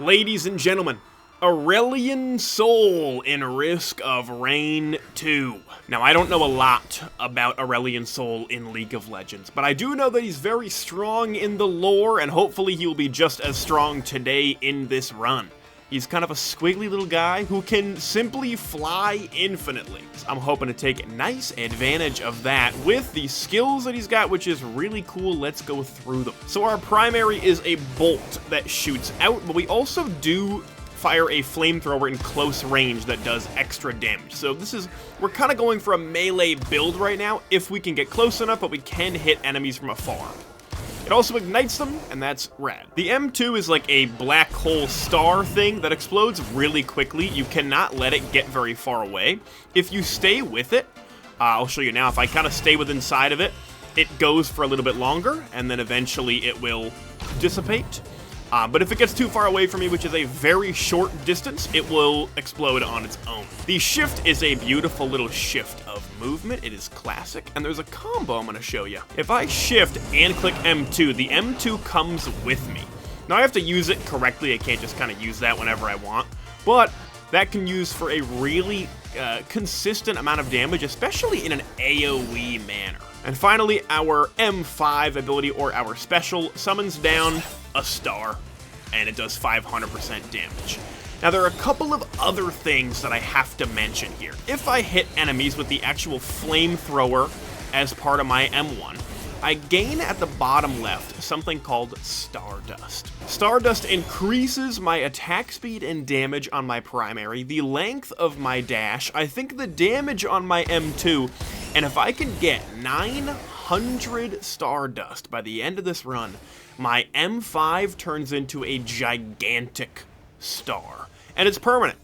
Ladies and gentlemen, Aurelion Sol in Risk of Rain 2. Now, I don't know a lot about Aurelion Sol in League of Legends, but I do know that he's very strong in the lore, and hopefully he will be just as strong today in this run. He's kind of a squiggly little guy who can simply fly infinitely. I'm hoping to take nice advantage of that with the skills that he's got, which is really cool. Let's go through them. So our primary is a bolt that shoots out, but we also do fire a flamethrower in close range that does extra damage. So we're kind of going for a melee build right now, if we can get close enough, but we can hit enemies from afar. It also ignites them, and that's rad. The M2 is like a black hole star thing that explodes really quickly. You cannot let it get very far away. If you stay with it, I'll show you now, if I kind of stay with inside of it, it goes for a little bit longer, and then eventually it will dissipate. But if it gets too far away from me, which is a very short distance, it will explode on its own. The shift is a beautiful little shift of movement. It is classic, and there's a combo I'm going to show you. If I shift and click M2, the M2 comes with me. Now, I have to use it correctly. I can't just kind of use that whenever I want, but that can use for a really consistent amount of damage, especially in an AoE manner. And finally, our M5 ability, or our special, summons down a star, and it does 500% damage. Now, there are a couple of other things that I have to mention here. If I hit enemies with the actual flamethrower as part of my M1, I gain at the bottom left something called Stardust. Stardust increases my attack speed and damage on my primary, the length of my dash, I think the damage on my M2, and if I can get 900 Stardust by the end of this run, my M5 turns into a gigantic star. And it's permanent.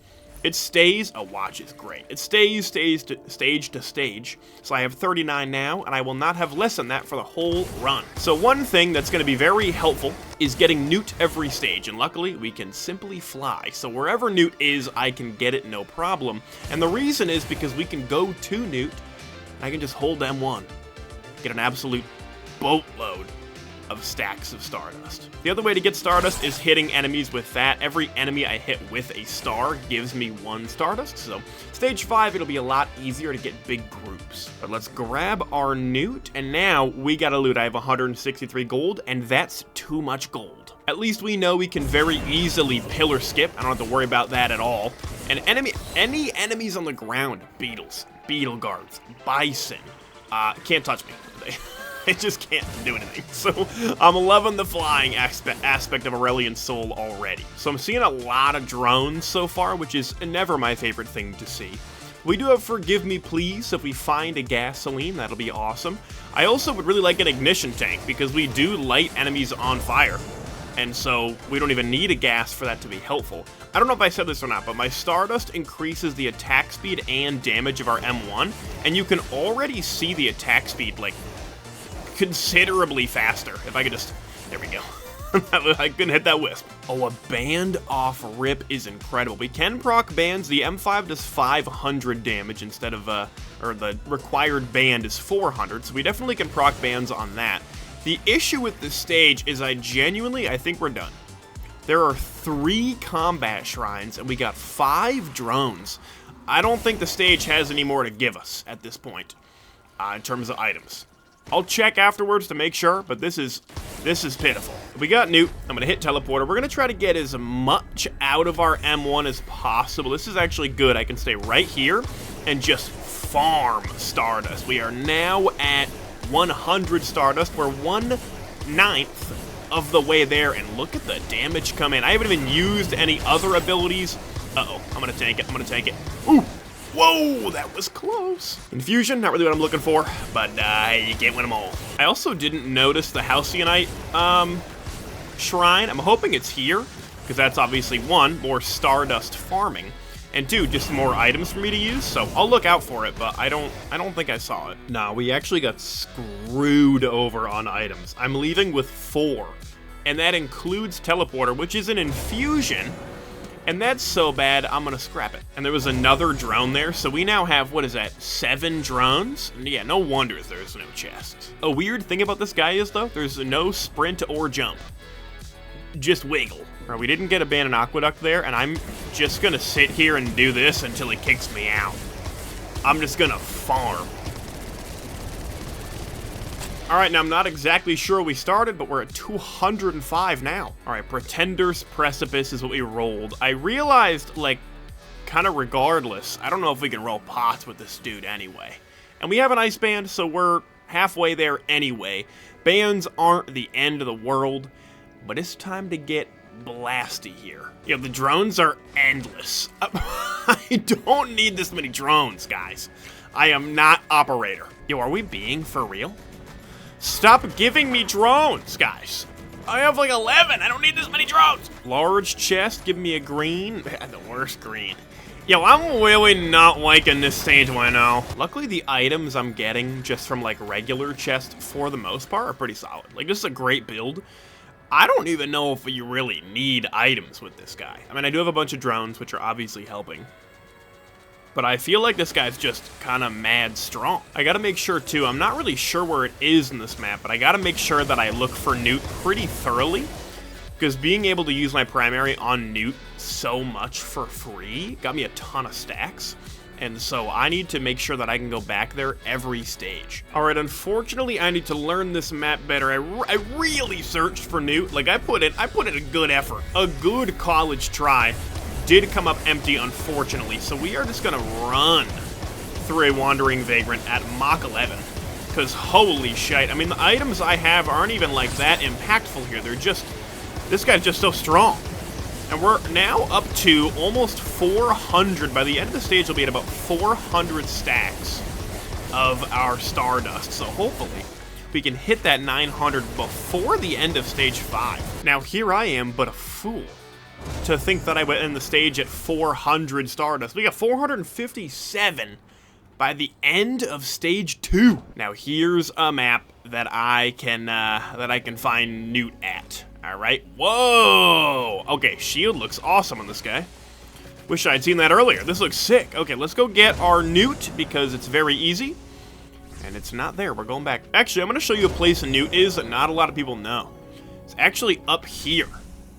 It stays, watch is great. It stays stage to stage. So I have 39 now, and I will not have less than that for the whole run. So one thing that's going to be very helpful is getting Newt every stage, and luckily we can simply fly. So wherever Newt is, I can get it no problem. And the reason is because we can go to Newt, and I can just hold M1, get an absolute boatload of stacks of Stardust. The other way to get Stardust is hitting enemies with that. Every enemy I hit with a star gives me 1 Stardust, so stage 5, it'll be a lot easier to get big groups. But let's grab our Newt, and now we gotta loot. I have 163 gold, and that's too much gold. At least we know we can very easily pillar skip. I don't have to worry about that at all. And any enemies on the ground, beetles, beetle guards, bison, can't touch me. I just can't do anything. So I'm loving the flying aspect of Aurelion Sol already. So I'm seeing a lot of drones so far, which is never my favorite thing to see. We do have Forgive Me Please. If we find a gasoline, that'll be awesome. I also would really like an ignition tank, because we do light enemies on fire, and so we don't even need a gas for that to be helpful. I don't know if I said this or not, but my Stardust increases the attack speed and damage of our M1, and you can already see the attack speed, like, considerably faster. If I could just, there we go. I couldn't hit that wisp. Oh, a band off rip is incredible. We can proc bands. The M5 does 500 damage instead of, or the required band is 400, so we definitely can proc bands on that. The issue with this stage is I think we're done. There are 3 combat shrines, and we got 5 drones. I don't think the stage has any more to give us at this point, in terms of items. I'll check afterwards to make sure, but this is pitiful. We got Newt. I'm going to hit teleporter. We're going to try to get as much out of our M1 as possible. This is actually good. I can stay right here and just farm Stardust. We are now at 100 Stardust. We're 1/9 of the way there, and look at the damage come in. I haven't even used any other abilities. Uh-oh. I'm going to tank it. I'm going to tank it. Ooh. Whoa, that was close. Infusion, not really what I'm looking for, but you can't win them all. I also didn't notice the Halcyonite shrine. I'm hoping it's here, because that's obviously 1, more Stardust farming, and 2, just more items for me to use, so I'll look out for it, but I don't think I saw it. Nah, we actually got screwed over on items. I'm leaving with 4, and that includes teleporter, which is an infusion. And that's so bad, I'm gonna scrap it. And there was another drone there, so we now have, what is that, 7 drones? Yeah, no wonder there's no chest. A weird thing about this guy is, though, there's no sprint or jump. Just wiggle. Right, we didn't get Abandoned Aqueduct there, and I'm just gonna sit here and do this until he kicks me out. I'm just gonna farm. Alright, now I'm not exactly sure we started, but we're at 205 now. Alright, Pretender's Precipice is what we rolled. I realized, like, kind of regardless, I don't know if we can roll pots with this dude anyway. And we have an ice band, so we're halfway there anyway. Bands aren't the end of the world, but it's time to get blasty here. You know, the drones are endless. I don't need this many drones, guys. I am not operator. Yo, are we being for real? Stop giving me drones, guys. I have like 11. I don't need this many drones. Large chest, give me a green. The worst green. Yo, I'm really not liking this stage right now. Luckily, the items I'm getting just from like regular chests for the most part are pretty solid. Like, this is a great build. I don't even know if you really need items with this guy. I mean, I do have a bunch of drones, which are obviously helping. But I feel like this guy's just kind of mad strong. I gotta make sure, too, I'm not really sure where it is in this map, but I gotta make sure that I look for Newt pretty thoroughly. Because being able to use my primary on Newt so much for free got me a ton of stacks. And so I need to make sure that I can go back there every stage. Alright, unfortunately, I need to learn this map better. I really searched for Newt. Like, I put in a good effort. A good college try. Did come up empty, unfortunately. So we are just gonna run through a Wandering Vagrant at Mach 11. Because holy shit. I mean, the items I have aren't even like that impactful here. They're just... This guy's just so strong. And we're now up to almost 400. By the end of the stage, we'll be at about 400 stacks of our Stardust. So hopefully, we can hit that 900 before the end of stage 5. Now, here I am, but a fool, to think that I would end the stage at 400 Stardust. We got 457 by the end of stage 2. Now, here's a map that I can find Newt at. Alright, whoa! Okay, shield looks awesome on this guy. Wish I'd seen that earlier. This looks sick. Okay, let's go get our Newt, because it's very easy. And it's not there, we're going back. Actually, I'm going to show you a place Newt is that not a lot of people know. It's actually up here.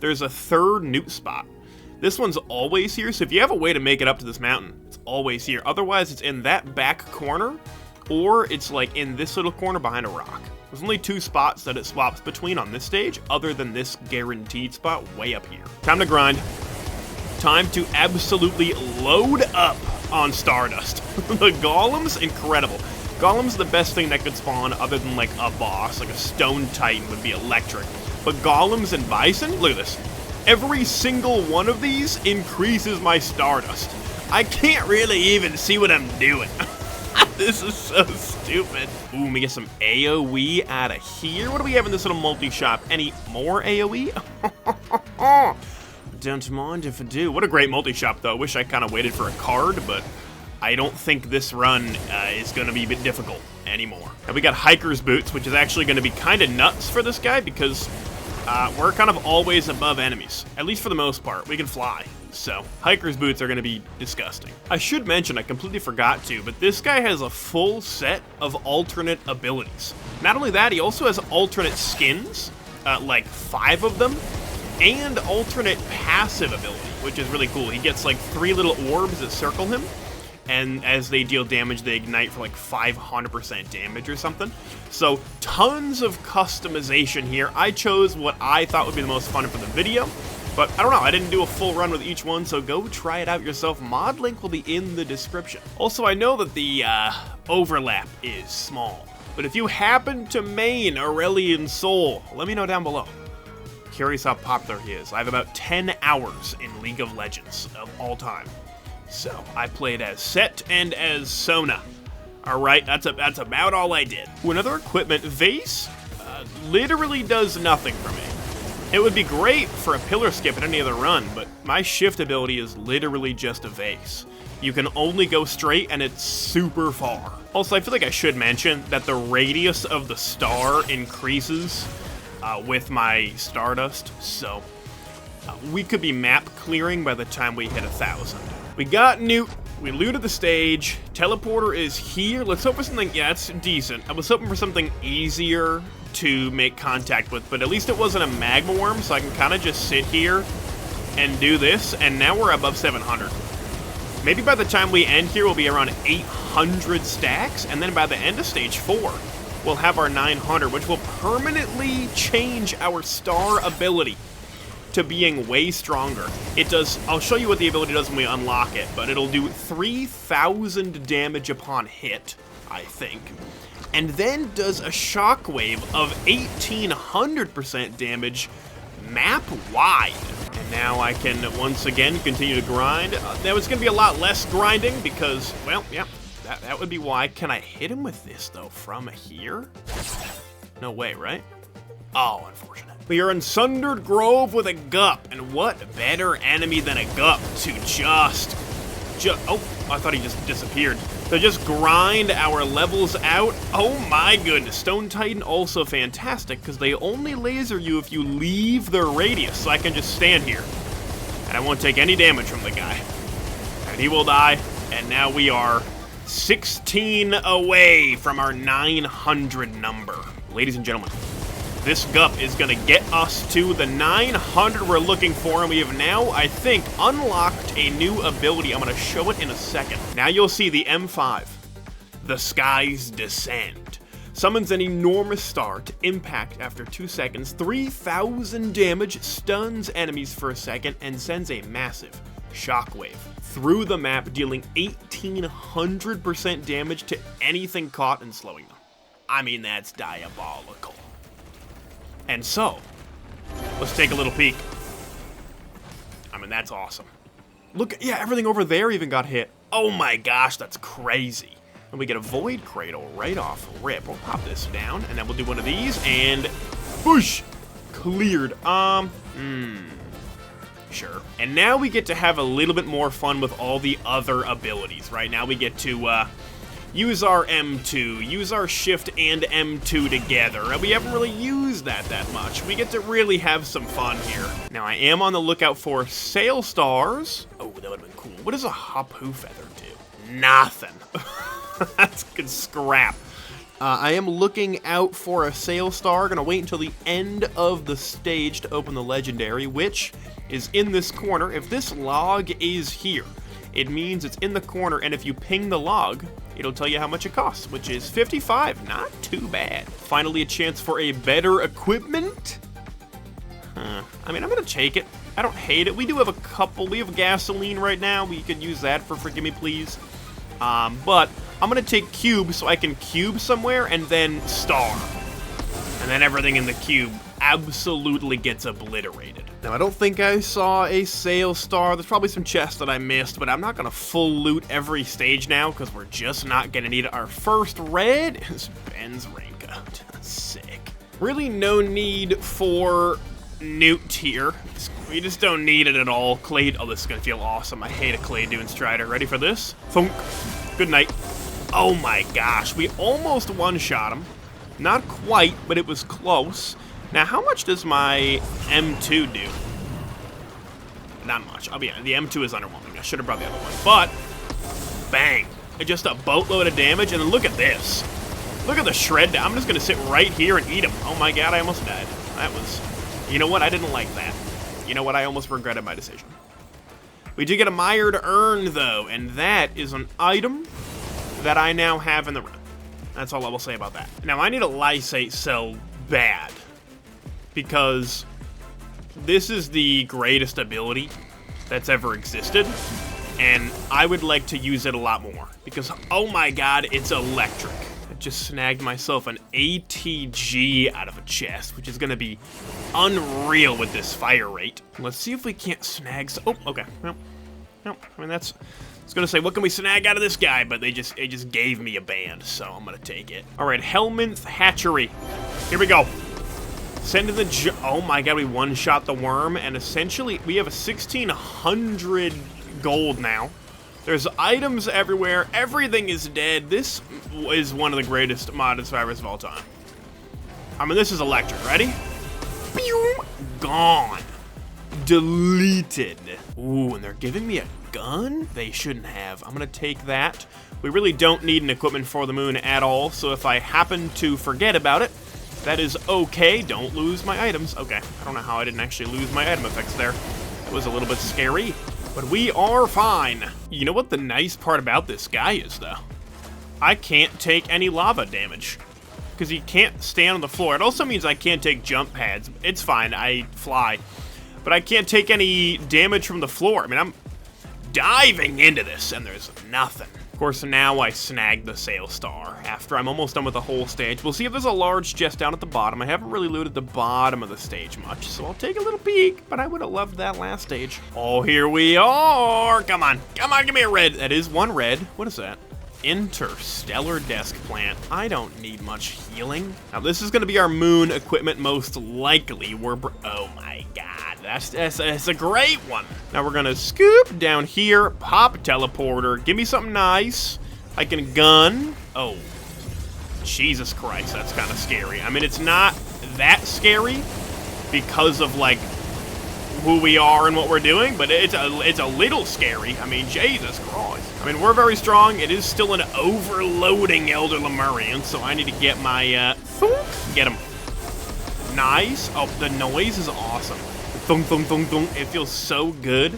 There's a third Newt spot. This one's always here, so if you have a way to make it up to this mountain, it's always here. Otherwise, it's in that back corner, or it's like in this little corner behind a rock. There's only 2 spots that it swaps between on this stage, other than this guaranteed spot way up here. Time to grind. Time to absolutely load up on Stardust. The Golem's incredible. Golem's the best thing that could spawn other than like a boss, like a Stone Titan would be electric. But Golems and Bison, look at this. Every single one of these increases my Stardust. I can't really even see what I'm doing. This is so stupid. Ooh, let me get some AoE out of here. What do we have in this little multi-shop? Any more AoE? Don't mind if I do. What a great multi-shop, though. Wish I kind of waited for a card, but I don't think this run is going to be a bit difficult anymore. Now, we got Hiker's Boots, which is actually going to be kind of nuts for this guy because we're kind of always above enemies. At least for the most part. We can fly. So, Hiker's Boots are going to be disgusting. I should mention, I completely forgot to, but this guy has a full set of alternate abilities. Not only that, he also has alternate skins, like 5 of them, and alternate passive ability, which is really cool. He gets like 3 little orbs that circle him, and as they deal damage, they ignite for like 500% damage or something. So, tons of customization here. I chose what I thought would be the most fun for the video. But I don't know, I didn't do a full run with each one, so go try it out yourself. Mod link will be in the description. Also, I know that the overlap is small, but if you happen to main Aurelion Sol, let me know down below. Curious how popular he is. I have about 10 hours in League of Legends of all time. So, I played as Set and as Sona. Alright, that's about all I did. Another equipment, Vase literally does nothing for me. It would be great for a pillar skip in any other run, but my shift ability is literally just a vase. You can only go straight, and it's super far. Also, I feel like I should mention that the radius of the star increases with my Stardust, so we could be map clearing by the time we hit 1,000. We got Newt. We looted the stage. Teleporter is here. Let's hope for something, yeah, it's decent. I was hoping for something easier to make contact with, but at least it wasn't a magma worm, so I can kind of just sit here and do this, and now we're above 700. Maybe by the time we end here, we'll be around 800 stacks, and then by the end of stage 4, we'll have our 900, which will permanently change our star ability to being way stronger. It does, I'll show you what the ability does when we unlock it, but it'll do 3,000 damage upon hit, I think, and then does a shockwave of 1,800% damage map-wide. And now I can, once again, continue to grind. Now, it's going to be a lot less grinding because, well, yeah, that would be why. Can I hit him with this, though, from here? No way, right? Oh, unfortunate. We are in Sundered Grove with a Gup, and what better enemy than a Gup to just, oh, I thought he just disappeared. So just grind our levels out. Oh my goodness. Stone Titan also fantastic because they only laser you if you leave their radius. So I can just stand here and I won't take any damage from the guy. And he will die. And now we are 16 away from our 900 number. Ladies and gentlemen, this Gup is going to get us to the 900 we're looking for, and we have now, I think, unlocked a new ability. I'm going to show it in a second. Now you'll see the M5, the Sky's Descent. Summons an enormous star to impact after 2 seconds, 3,000 damage, stuns enemies for a second, and sends a massive shockwave through the map, dealing 1,800% damage to anything caught and slowing them. I mean, that's diabolical. And so, let's take a little peek. I mean, that's awesome. Look, yeah, everything over there even got hit. Oh my gosh, that's crazy. And we get a Void Cradle right off rip. We'll pop this down, and then we'll do one of these, and whoosh, cleared. Sure. And now we get to have a little bit more fun with all the other abilities, right? Now we get to, use our M2, use our Shift and M2 together. We haven't really used that much. We get to really have some fun here. Now, I am on the lookout for Sail Stars. Oh, that would have been cool. What does a Hapu Feather do? Nothing. That's good scrap. I am looking out for a Sail Star. Gonna wait until the end of the stage to open the Legendary, which is in this corner. If this log is here, it means it's in the corner, and if you ping the log, it'll tell you how much it costs, which is 55. Not too bad. Finally, a chance for a better equipment. I mean, I'm gonna take it. I don't hate it. We do have a couple. We have gasoline right now. We could use that for Forgive Me Please. But I'm gonna take cube so I can cube somewhere and then star. And then everything in the cube absolutely gets obliterated. Now, I don't think I saw a Sail Star. There's probably some chests that I missed, but I'm not gonna full loot every stage now because we're just not gonna need it. Our first red is Ben's Raincoat. Sick. Really no need for Newt here. We just don't need it at all. Clay, oh, this is gonna feel awesome. I hate a Clay Dune Strider. Ready for this? Thunk. Good night. Oh my gosh, we almost one-shot him. Not quite, but it was close. Now, how much does my M2 do? Not much. The M2 is underwhelming. I should have brought the other one. But, bang. Just a boatload of damage, and then look at this. Look at the shred. I'm just going to sit right here and eat him. Oh my god, I almost died. That was... You know what? I didn't like that. You know what? I almost regretted my decision. We did get a Mired Urn, though, and that is an item that I now have in the room. That's all I will say about that. Now, I need a Lysate cell bad, because this is the greatest ability that's ever existed, and I would like to use it a lot more, because, oh my god, it's electric. I just snagged myself an ATG out of a chest, which is going to be unreal with this fire rate. Let's see if we can't snag... Oh, okay. No, I mean, that's... I was going to say, what can we snag out of this guy? But it just gave me a band, so I'm going to take it. All right, Helminth Hatchery. Here we go. Send in the... Oh my god, we one-shot the worm, and essentially, we have a 1,600 gold now. There's items everywhere. Everything is dead. This is one of the greatest modded survivors of all time. I mean, this is electric. Ready? Pew! Gone. Deleted. Ooh, and they're giving me a gun? They shouldn't have. I'm gonna take that. We really don't need an equipment for the moon at all, so if I happen to forget about it, that is okay. Don't lose my items. Okay, I don't know how I didn't actually lose my item effects there. That was a little bit scary, but we are fine. You know what the nice part about this guy is, though? I can't take any lava damage, because he can't stand on the floor. It also means I can't take jump pads. It's fine, I fly. But I can't take any damage from the floor. I mean, I'm diving into this, and there's nothing. Of course, now I snag the Sail Star after I'm almost done with the whole stage. We'll see if there's a large chest down at the bottom. I haven't really looted the bottom of the stage much, so I'll take a little peek, but I would have loved that last stage. Oh, here we are. Come on, give me a red. That is one red. What is that? Interstellar desk plant. I don't need much healing. Now, this is going to be our moon equipment most likely. Oh my god, that's a great one. Now we're going to scoop down here, pop teleporter, give me something nice. I can gun. Oh, Jesus Christ, that's kind of scary. I mean, it's not that scary because of, like, who we are and what we're doing, but it's a little scary. I mean, Jesus Christ. I mean, we're very strong. It is still an overloading Elder Lemurian, so I need to get my, get him. Nice. Oh, the noise is awesome. Thunk, thunk, thunk, thunk. It feels so good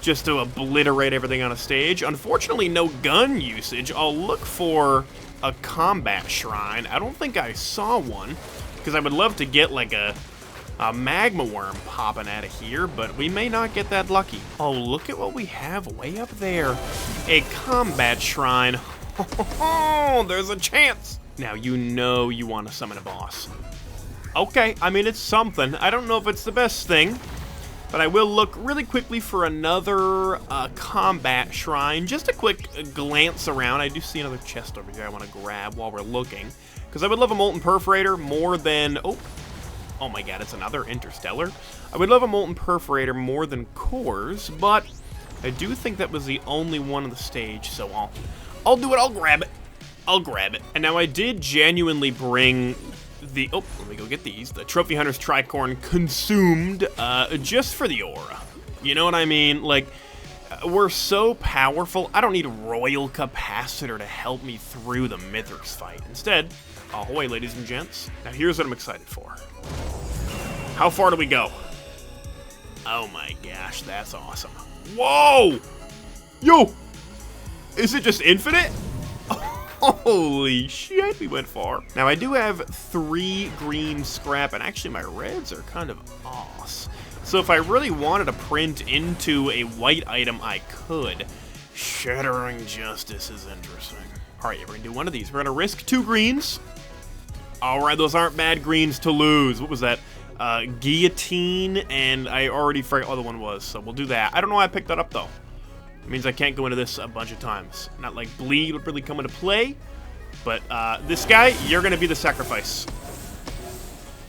just to obliterate everything on a stage. Unfortunately, no gun usage. I'll look for a combat shrine. I don't think I saw one, because I would love to get, like, a magma worm popping out of here, but we may not get that lucky. Oh, look at what we have way up there. A combat shrine. Oh, there's a chance. Now, you know you want to summon a boss. Okay, I mean, it's something. I don't know if it's the best thing, but I will look really quickly for another combat shrine. Just a quick glance around. I do see another chest over here I want to grab while we're looking, because I would love a molten perforator more than... Oh my god, it's another interstellar. I would love a molten perforator more than cores, but I do think that was the only one on the stage, so I'll do it. I'll grab it. I'll grab it. And now I did genuinely bring the... Oh, let me go get these. The Trophy Hunter's Tricorn consumed just for the aura. You know what I mean? Like, we're so powerful. I don't need a Royal Capacitor to help me through the Mithrix fight. Instead, ahoy, ladies and gents. Now, here's what I'm excited for. How far do we go? Oh my gosh, that's awesome. Whoa! Yo! Is it just infinite? Holy shit, we went far. Now, I do have 3 green scrap, and actually my reds are kind of awesome. So if I really wanted to print into a white item, I could. Shattering Justice is interesting. All right, we're gonna do one of these. We're gonna risk 2 greens. All right, those aren't bad greens to lose. What was that? Guillotine, and I already forgot what the one was, so we'll do that. I don't know why I picked that up, though. It means I can't go into this a bunch of times. Not like bleed would really come into play, but this guy, you're going to be the sacrifice.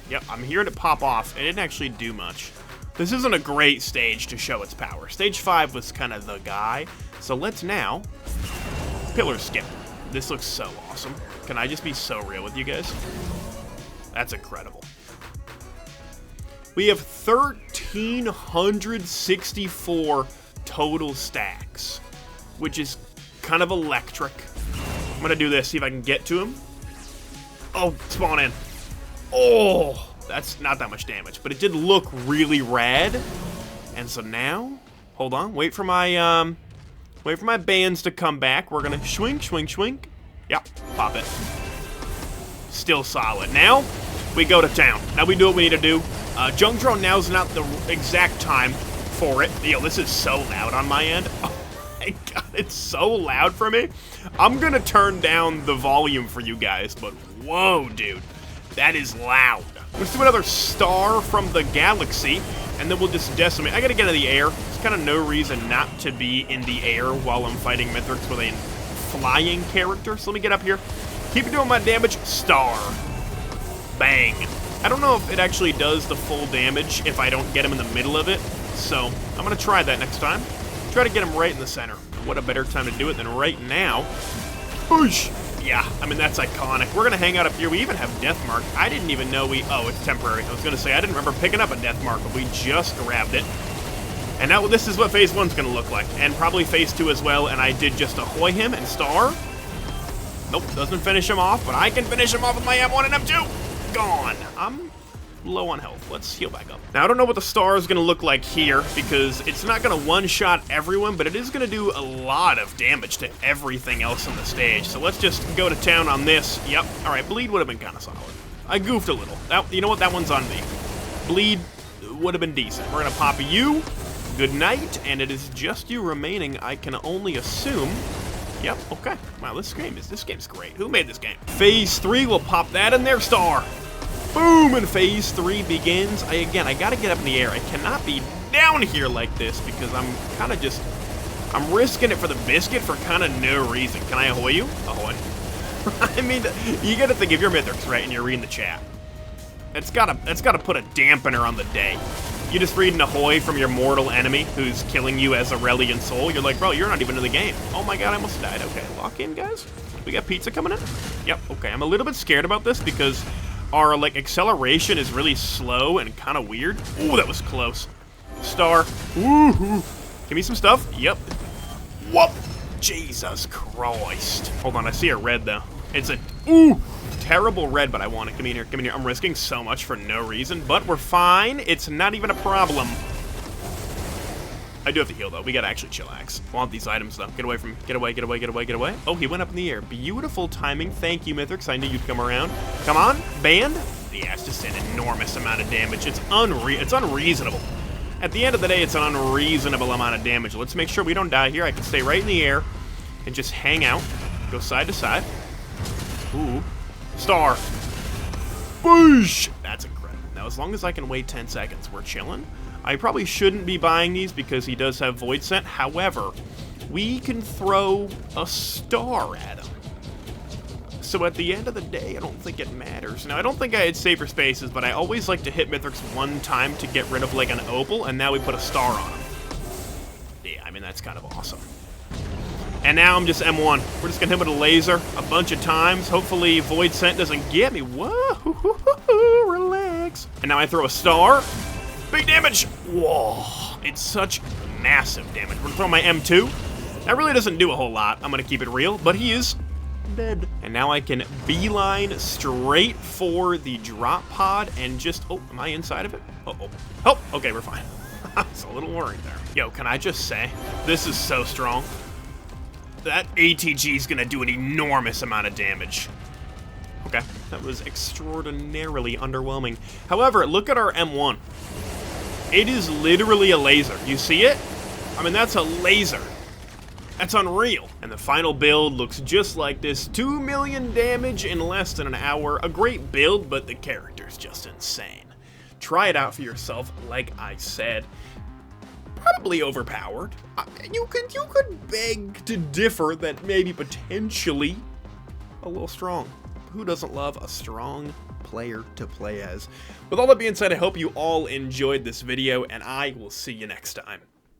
Yep, I'm here to pop off. It didn't actually do much. This isn't a great stage to show its power. Stage 5 was kind of the guy, so let's now pillar skip. This looks so awesome. Can I just be so real with you guys? That's incredible. We have 1,364 total stacks, which is kind of electric. I'm gonna do this, see if I can get to him. Oh, spawn in. Oh, that's not that much damage, but it did look really rad. And so now, hold on, wait for my bands to come back. We're gonna swing, swing, swing. Yep, pop it. Still solid. Now, we go to town. Now we do what we need to do. Junk Drone now's not the exact time for it. Yo, this is so loud on my end. Oh my god, it's so loud for me. I'm gonna turn down the volume for you guys, but whoa, dude. That is loud. Let's do another star from the galaxy, and then we'll just decimate. I gotta get in the air. There's kind of no reason not to be in the air while I'm fighting Mithrix with a flying character. So let me get up here. Keep doing my damage. Star. Bang. I don't know if it actually does the full damage if I don't get him in the middle of it, so I'm going to try that next time. Try to get him right in the center. What a better time to do it than right now. Whoosh! Yeah, I mean, that's iconic. We're going to hang out up here. We even have Death Mark. I didn't even know oh, it's temporary. I was going to say, I didn't remember picking up a Death Mark, but we just grabbed it. And now this is what Phase 1's going to look like, and probably Phase 2 as well, and I did just ahoy him and star. Nope, doesn't finish him off, but I can finish him off with my M1 and M2. Gone. low on health. Let's heal back up. Now, I don't know what the star is going to look like here, because it's not going to one-shot everyone, but it is going to do a lot of damage to everything else on the stage. So let's just go to town on this. Yep. All right, bleed would have been kind of solid. I goofed a little. You know what? That one's on me. Bleed would have been decent. We're going to pop you. Good night, and it is just you remaining, I can only assume. Yep, okay. Wow, this game's great. Who made this game? Phase 3, we'll pop that in there, star. Boom, and phase 3 begins. I gotta get up in the air. I cannot be down here like this because I'm risking it for the biscuit for kind of no reason. Can I ahoy you? Ahoy. I mean, you gotta think if you're Mythrix, right, and you're reading the chat. It's gotta put a dampener on the day. You just read an ahoy from your mortal enemy who's killing you as Aurelion Sol. You're like, bro, you're not even in the game. Oh my god, I almost died. Okay, lock in, guys. We got pizza coming in? Yep, okay. I'm a little bit scared about this because our, like, acceleration is really slow and kind of weird. Ooh, that was close. Star. Woohoo. Give me some stuff. Yep. Whoop. Jesus Christ. Hold on, I see a red, though. It's a, ooh, terrible red, but I want it. Come in here, come in here. I'm risking so much for no reason, but we're fine. It's not even a problem. I do have to heal, though. We gotta actually chillax. I want these items, though. Get away from me. Get away, get away, get away, get away. Oh, he went up in the air. Beautiful timing. Thank you, Mythrix. I knew you'd come around. Come on, band. Yeah, it's just an enormous amount of damage. It's unreasonable. At the end of the day, it's an unreasonable amount of damage. Let's make sure we don't die here. I can stay right in the air and just hang out. Go side to side. Ooh. Star. Boosh! That's incredible. Now, as long as I can wait 10 seconds, we're chilling. I probably shouldn't be buying these because he does have Void Scent. However, we can throw a star at him. So at the end of the day, I don't think it matters. Now, I don't think I had safer spaces, but I always like to hit Mythrix one time to get rid of, like, an opal, and now we put a star on him. Yeah, I mean, that's kind of awesome. And now I'm just M1. We're just gonna hit him with a laser a bunch of times. Hopefully Void Scent doesn't get me. Whoa, relax. And now I throw a star. Big damage. Whoa, it's such massive damage. We're gonna throw my M2. That really doesn't do a whole lot. I'm gonna keep it real, but he is dead. And now I can beeline straight for the drop pod and just, oh, am I inside of it? Uh-oh. Oh, okay, we're fine. I was a little worried there. Yo, can I just say, this is so strong. That ATG is gonna do an enormous amount of damage. Okay, that was extraordinarily underwhelming. However, look at our M1. It is literally a laser. You see it? I mean, that's a laser. That's unreal. And the final build looks just like this. 2 million damage in less than an hour. A great build, but the character's just insane. Try it out for yourself, like I said. Probably overpowered. You could beg to differ that maybe potentially a little strong. Who doesn't love a strong player to play as? With all that being said, I hope you all enjoyed this video, and I will see you next time.